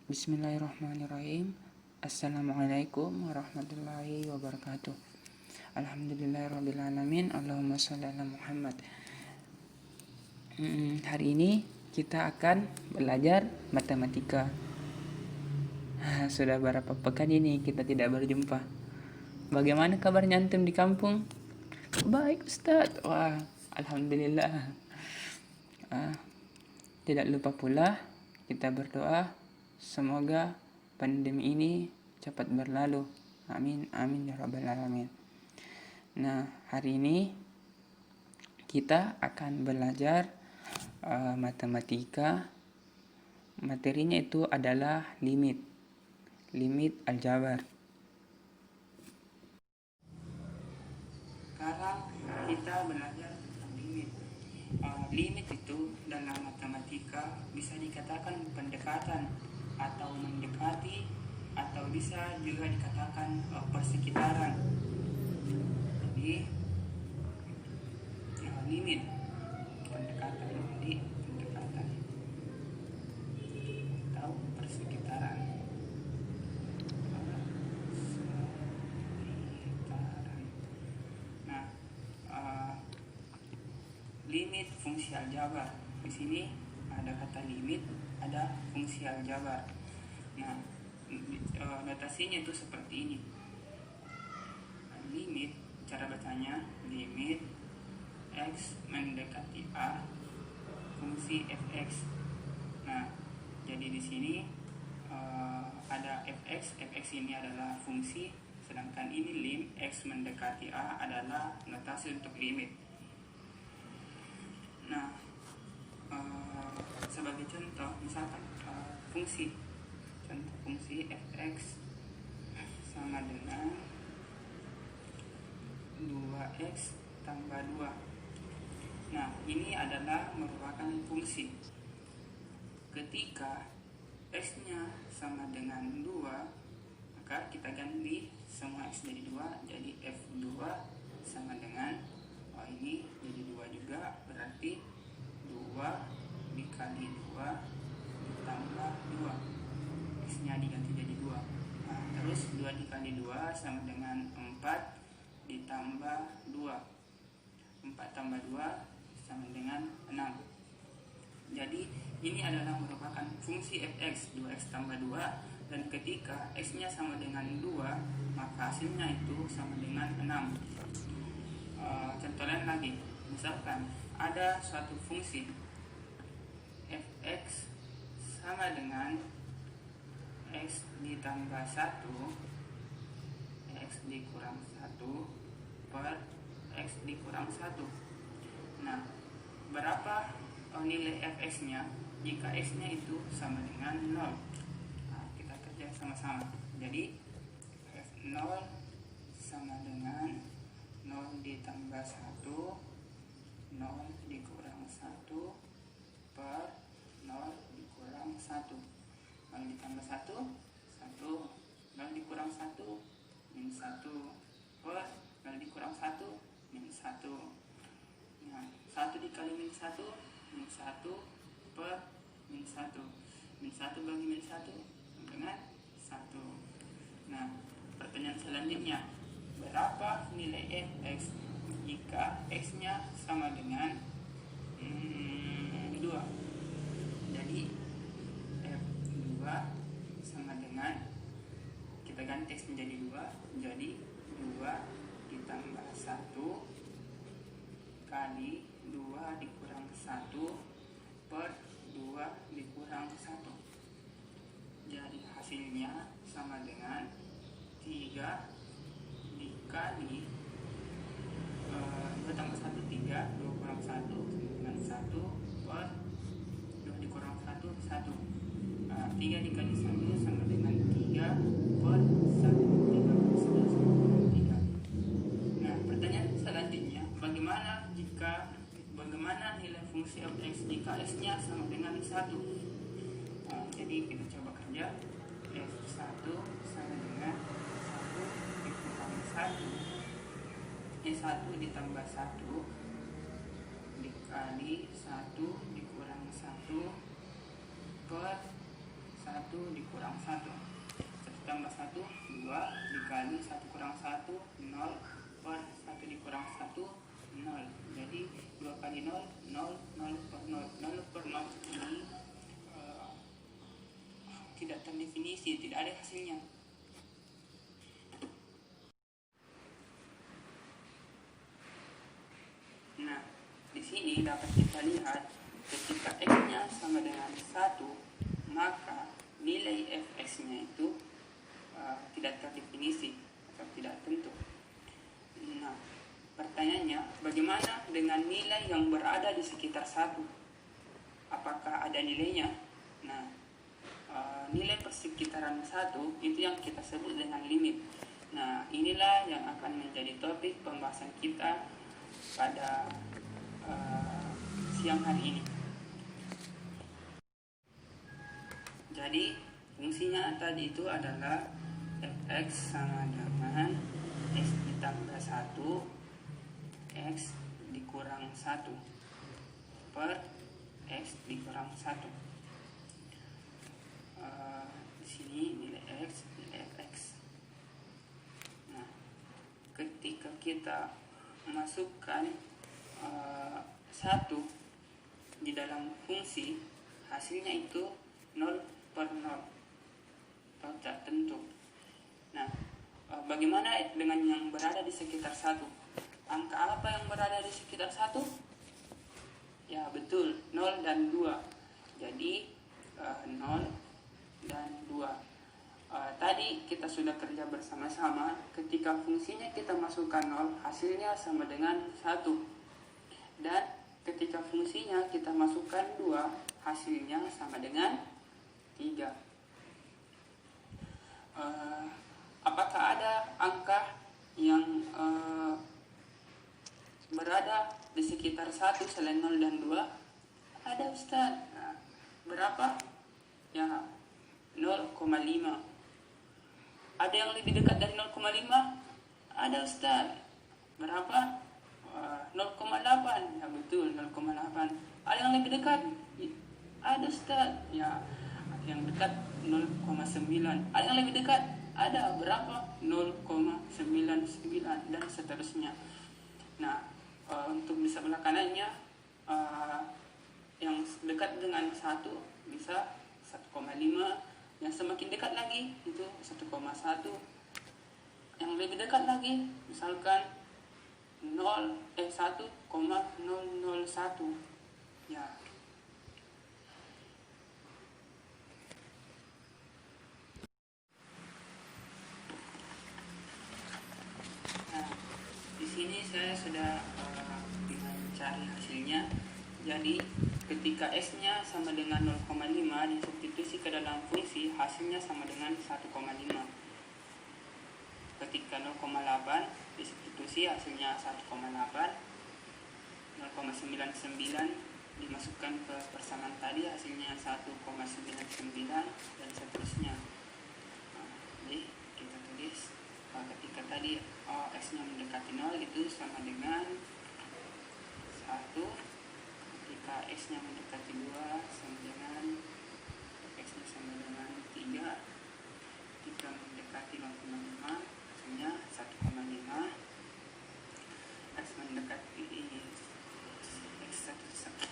Bismillahirrahmanirrahim. Assalamualaikum warahmatullahi wabarakatuh. Alhamdulillahirrabbilalamin. Allahumma sholli ala Muhammad. Hari ini kita akan belajar matematika. Sudah berapa pekan ini kita tidak berjumpa. Bagaimana kabarnya antum di kampung? Baik Ustadz. Wah, alhamdulillah. Tidak lupa pula kita berdoa semoga pandemi ini cepat berlalu. Amin, amin ya rabbal alamin. Nah, hari ini kita akan belajar matematika. Materinya itu adalah limit aljabar. Sekarang kita belajar tentang limit. Limit itu dalam matematika bisa dikatakan pendekatan atau mendekati, atau bisa juga dikatakan persekitaran. Jadi limit pendekatan, jadi pendekatan atau persekitaran. Nah, limit fungsi aljabar. Di sini ada kata limit, ada fungsi aljabar. Nah, notasinya itu seperti ini. Limit, cara bacanya limit x mendekati a fungsi fx. Nah, jadi di sini ada fx ini adalah fungsi, sedangkan ini lim x mendekati a adalah notasi untuk limit. Nah, sebagai contoh, misalkan fungsi fx sama dengan 2x tambah 2. Nah, ini adalah merupakan fungsi. Ketika x-nya sama dengan 2, maka kita ganti semua x jadi 2, jadi f2 sama dengan ini jadi 2 juga, berarti 2 dikali 2 ditambah 2, x nya diganti jadi 2. Nah, terus 2 dikali 2 sama dengan 4 ditambah 2, 4 tambah 2 sama dengan 6. Jadi ini adalah merupakan fungsi fx, 2x tambah 2, dan ketika x nya sama dengan 2, maka hasilnya itu sama dengan 6. Contoh lain lagi, misalkan ada suatu fungsi fx sama dengan x ditambah 1 x dikurang 1 per x dikurang 1. Nah, berapa nilai fx nya jika x nya itu sama dengan 0? Nah, kita kerja sama-sama. Jadi f0 sama dengan 0 ditambah 1, 0 dikurang 1 per 0 dikurang 1. 0 ditambah 1, 1, 0 dikurang 1, min 1 per 0 dikurang 1, min 1. Nah, 1 dikali min 1, min 1 per min 1. Min 1 bagi min 1 dengan 1. Nah, pertanyaan selanjutnya, berapa nilai fx jika x nya sama dengan 2? Jadi f2 sama dengan, kita ganti x menjadi 2, jadi 2 ditambah 1 kali 2 dikurang 1 per 2 dikurang 1. Jadi hasilnya sama dengan 3 dikali 2 tambah 1, 3, 2 kurang 1 dengan 1 per 2 dikurang 1, 1. 3 dikali 1 sama dengan 3 per 1, 3 per 1 sama dengan 3. Nah, pertanyaan selanjutnya, bagaimana nilai fungsi fx jika x nya sama dengan 1? Jadi kita coba kerja. F1 sama dengan 1 dikurang 1, 1 ditambah 1 dikali 1 dikurang 1 per 1 1 dikurang 1. 1 tambah 1, 2 dikali 1 kurang 1, 0 per 1 dikurang 1, 0. Jadi 2 kali 0, 0, 0 per 0. 0 per 0 ini tidak terdefinisi, tidak ada hasilnya. Nah, di sini dapat kita lihat ketika x-nya sama dengan 1, maka nilai fx-nya itu tidak terdefinisi atau tidak tentu. Nah, pertanyaannya, bagaimana dengan nilai yang berada di sekitar 1? Apakah ada nilainya? Nah, nilai persekitaran 1 itu yang kita sebut dengan limit. Nah, inilah yang akan menjadi topik pembahasan kita pada siang hari ini. Jadi fungsinya tadi itu adalah fx sama dengan x ditambah 1 x dikurang 1 per x dikurang 1. Di sini nilai x, nilai fx. Nah, ketika kita masukkan 1 di dalam fungsi, hasilnya itu 0 per 0 atau tak tentu. Nah, bagaimana dengan yang berada di sekitar 1? Angka apa yang berada di sekitar 1? Ya betul, 0 dan 2. Jadi 0 dan 2. Tadi kita sudah kerja bersama-sama. Ketika fungsinya kita masukkan 0, hasilnya sama dengan 1. Dan ketika fungsinya kita masukkan 2, hasilnya sama dengan 3. Apakah ada angka yang berada di sekitar 1 selain 0 dan 2? Ada, Ustaz. Nah, berapa? Ya, 0,5. Ada yang lebih dekat dari 0,5? Ada, Ustaz. Berapa? 0,8. Ya betul, 0,8. Ada yang lebih dekat? Ada, Ustaz. Ya, yang dekat 0,9. Ada yang lebih dekat? Ada. Berapa? 0,99 dan seterusnya. Nah, untuk disebelah kanannya, yang dekat dengan 1 bisa 1,5. Yang semakin dekat lagi itu 1,1. Yang lebih dekat lagi misalkan 1,001. Ya. Nah, di sini saya sudah mencari hasilnya. Jadi ketika x-nya sama dengan 0,5 disubstitusi ke dalam fungsi, hasilnya sama dengan 1,5. Ketika 0,8 disubstitusi, hasilnya 1,8. 0,99 dimasukkan ke persamaan tadi, hasilnya 1,99 dan seterusnya. Jadi kita tulis ketika tadi x-nya mendekati 0 itu sama dengan 1. Ketika x-nya mendekati 2 sama dengan x-nya sama dengan 3. Ketika mendekati 0,5 hasilnya 1,5. X mendekati x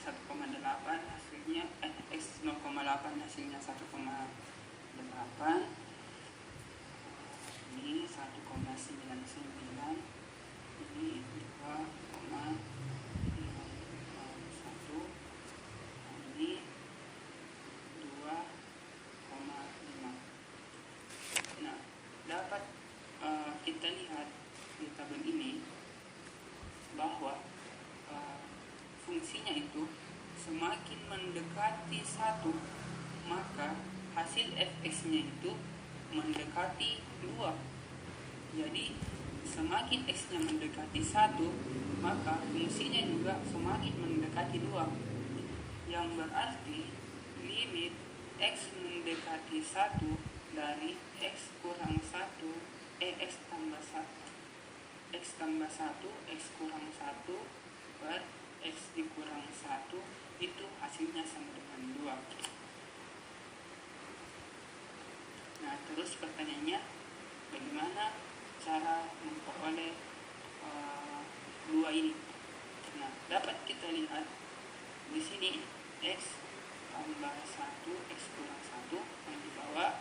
1,8 hasilnya x 0,8 hasilnya 1,8. Ini 1,99. Ini 2,51. Ini 2,5. Nah, dapat kita lihat di tabel ini bahwa fungsinya itu semakin mendekati 1, maka hasil fx-nya itu mendekati 2. Jadi semakin x-nya mendekati 1, maka fungsinya juga semakin mendekati 2. Yang berarti limit x mendekati 1 dari x kurang 1, x tambah 1, x tambah 1, x kurang 1 per x dikurang 1, itu hasilnya sama dengan 2. Nah, terus pertanyaannya, bagaimana cara memperoleh dua ini? Nah, dapat kita lihat di sini X tambah 1, X kurang 1, yang di bawah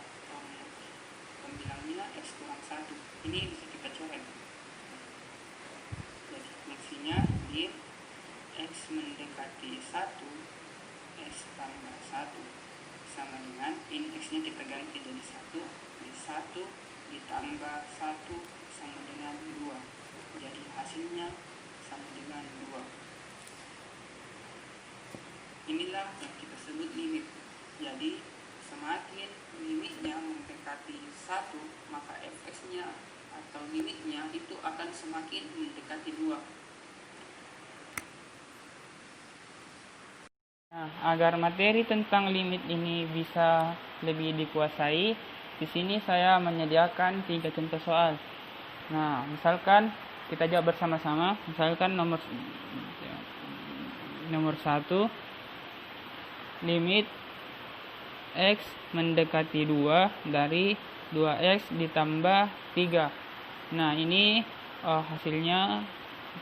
pembilangnya X kurang 1. Ini bisa kita coret. Jadi fungsinya lim X mendekati 1, X tambah 1 sama dengan ini X nya kita ganti jadi 1, di 1 ditambah 1 sama dengan 2. Jadi hasilnya sama dengan 2. Inilah yang kita sebut limit. Jadi semakin limitnya mendekati 1, maka fx-nya atau limitnya itu akan semakin mendekati 2. Nah, agar materi tentang limit ini bisa lebih dikuasai, di sini saya menyediakan 3 contoh soal. Nah, misalkan kita jawab bersama-sama. Misalkan nomor 1, limit X mendekati 2 dari 2X ditambah 3. Nah, ini hasilnya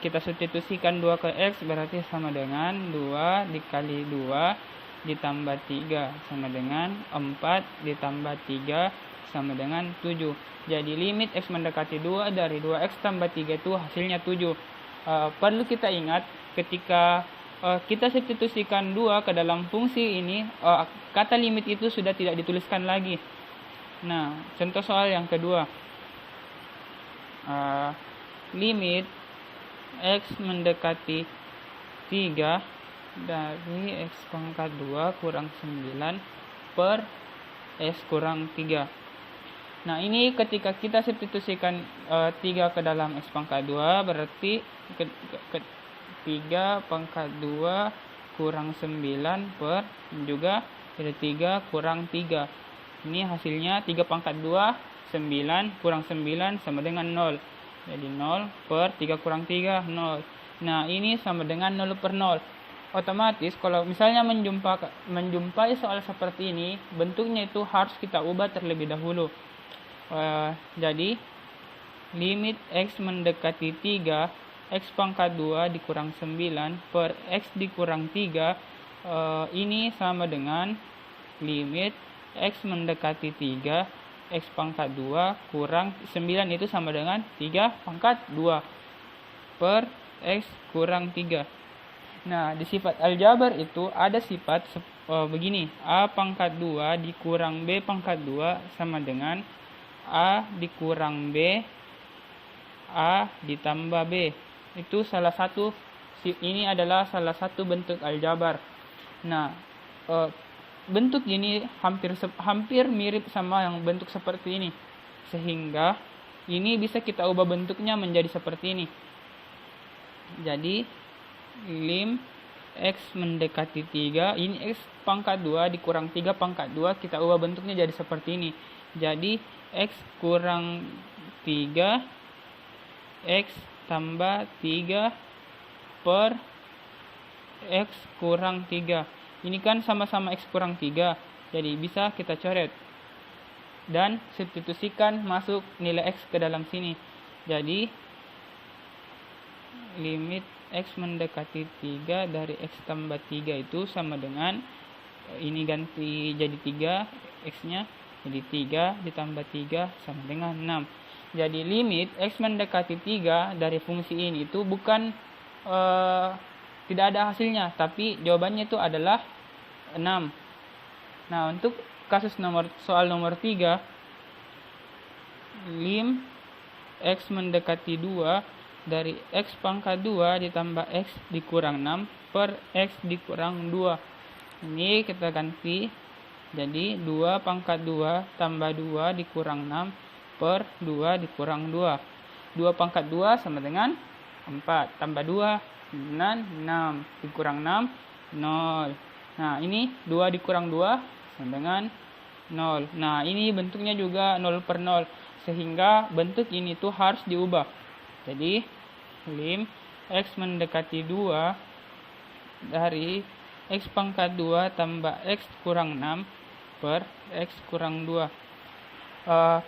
kita substitusikan 2 ke X, berarti sama dengan 2 dikali 2 ditambah 3 sama dengan 4 ditambah 3 sama dengan 7. Jadi limit X mendekati 2 dari 2X tambah 3 itu hasilnya 7. Perlu kita ingat ketika kita substitusikan 2 ke dalam fungsi ini, kata limit itu sudah tidak dituliskan lagi. Nah, contoh soal yang kedua. Limit X mendekati 3 dari X pangkat 2 kurang 9 per X kurang 3. Nah, ini ketika kita substitusikan 3 ke dalam X pangkat 2, berarti 3 pangkat 2 kurang 9 per juga dari 3 kurang 3. Ini hasilnya 3 pangkat 2, 9 kurang 9 sama dengan 0. Jadi 0 per 3 kurang 3, 0. Nah, ini sama dengan 0 per 0. Otomatis kalau misalnya menjumpai soal seperti ini, bentuknya itu harus kita ubah terlebih dahulu. Jadi limit X mendekati 3, X pangkat 2 dikurang 9 per X dikurang 3, ini sama dengan limit X mendekati 3, X pangkat 2 kurang 9 itu sama dengan 3 pangkat 2 per X kurang 3. Nah, di sifat aljabar itu ada sifat begini. A pangkat 2 dikurang B pangkat 2 sama dengan A dikurang B, A ditambah B. Itu ini adalah salah satu bentuk aljabar. Nah, bentuk ini hampir mirip sama yang bentuk seperti ini, sehingga ini bisa kita ubah bentuknya menjadi seperti ini. Jadi lim X mendekati 3, ini X pangkat 2 dikurang 3 pangkat 2, kita ubah bentuknya jadi seperti ini. Jadi X kurang 3 X tambah 3 per X kurang 3. Ini kan sama-sama X kurang 3, jadi bisa kita coret dan substitusikan masuk nilai X ke dalam sini. Jadi limit X mendekati 3 dari X tambah 3 itu sama dengan, ini ganti jadi 3 X nya, jadi 3 ditambah 3 sama dengan 6. Jadi limit X mendekati 3 dari fungsi ini itu bukan tidak ada hasilnya, tapi jawabannya itu adalah 6. Nah, untuk kasus soal nomor 3, lim X mendekati 2 dari X pangkat 2 ditambah X dikurang 6 per X dikurang 2. Ini kita ganti jadi 2 pangkat 2 tambah 2 dikurang 6 per 2 dikurang 2. 2 pangkat 2 sama dengan 4 tambah 2 dengan 6 dikurang 6 0. Nah, ini 2 dikurang 2 sama dengan 0. Nah, ini bentuknya juga 0 per 0, sehingga bentuk ini tuh harus diubah. Jadi lim X mendekati 2 dari X pangkat 2 tambah X kurang 6 per X kurang 2.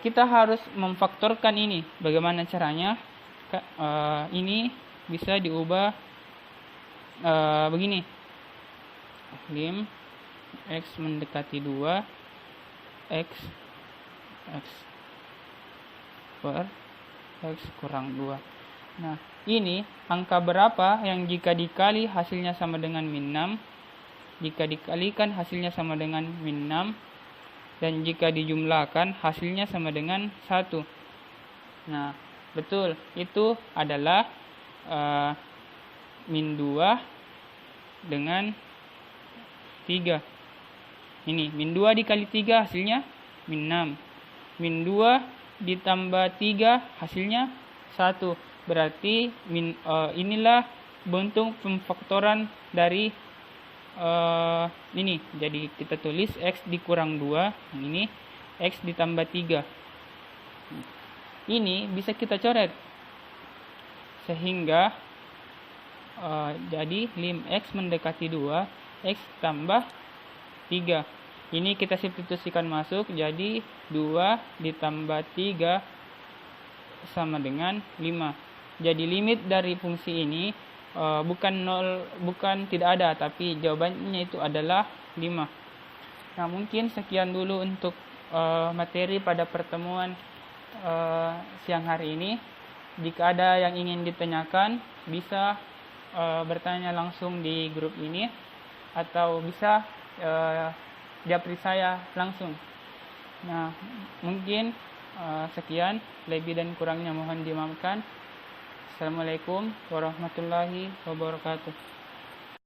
kita harus memfaktorkan ini. Bagaimana caranya? Ini bisa diubah begini. Lim X mendekati 2 X per X kurang 2. Nah, ini angka berapa yang jika dikali hasilnya sama dengan min 6, jika dikalikan hasilnya sama dengan min 6, dan jika dijumlahkan hasilnya sama dengan 1. Nah, betul, itu adalah min 2 dengan 3. Ini min 2 dikali 3 hasilnya min 6. Min 2 ditambah 3 hasilnya 1. Berarti inilah bentuk pemfaktoran dari ini. Jadi kita tulis X dikurang 2, ini X ditambah 3. Ini bisa kita coret sehingga jadi lim X mendekati 2 X tambah 3. Ini kita substitusikan masuk, jadi 2 ditambah 3 sama dengan 5. Jadi limit dari fungsi ini bukan tidak ada, tapi jawabannya itu adalah 5. Nah, mungkin sekian dulu untuk materi pada pertemuan siang hari ini. Jika ada yang ingin ditanyakan, bisa bertanya langsung di grup ini, atau bisa japri saya langsung. Nah, mungkin sekian, lebih dan kurangnya mohon dimaafkan. Assalamualaikum warahmatullahi wabarakatuh.